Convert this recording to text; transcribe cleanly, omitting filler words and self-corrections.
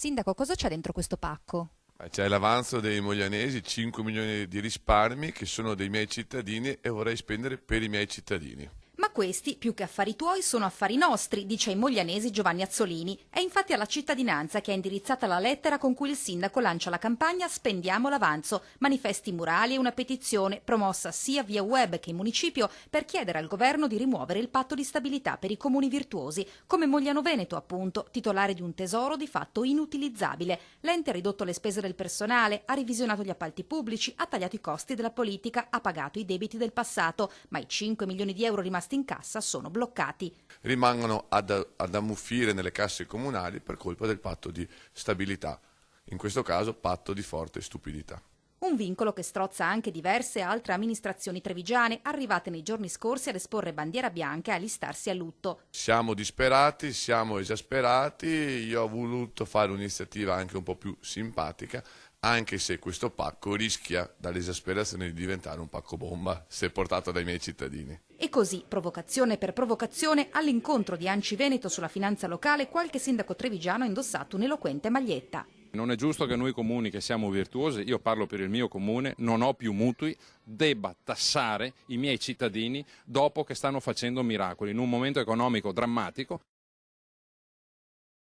Sindaco, cosa c'è dentro questo pacco? C'è l'avanzo dei moglianesi, 5 milioni di risparmi che sono dei miei cittadini e vorrei spendere per i miei cittadini. Ma questi, più che affari tuoi, sono affari nostri, dice ai moglianesi Giovanni Azzolini. È infatti alla cittadinanza che è indirizzata la lettera con cui il sindaco lancia la campagna Spendiamo l'avanzo, manifesti murali e una petizione promossa sia via web che in municipio per chiedere al governo di rimuovere il patto di stabilità per i comuni virtuosi, come Mogliano Veneto appunto, titolare di un tesoro di fatto inutilizzabile. L'ente ha ridotto le spese del personale, ha revisionato gli appalti pubblici, ha tagliato i costi della politica, ha pagato i debiti del passato, ma i 5 milioni di euro rimasti in cassa sono bloccati. Rimangono ad ammuffire nelle casse comunali per colpa del patto di stabilità, in questo caso patto di forte stupidità. Un vincolo che strozza anche diverse altre amministrazioni trevigiane, arrivate nei giorni scorsi ad esporre bandiera bianca e a listarsi a lutto. Siamo disperati, siamo esasperati, io ho voluto fare un'iniziativa anche un po' più simpatica, anche se questo pacco rischia dall'esasperazione di diventare un pacco bomba se portato dai miei cittadini. E così, provocazione per provocazione, all'incontro di Anci Veneto sulla finanza locale, qualche sindaco trevigiano ha indossato un'eloquente maglietta. Non è giusto che noi comuni che siamo virtuosi, io parlo per il mio comune, non ho più mutui, debba tassare i miei cittadini dopo che stanno facendo miracoli in un momento economico drammatico.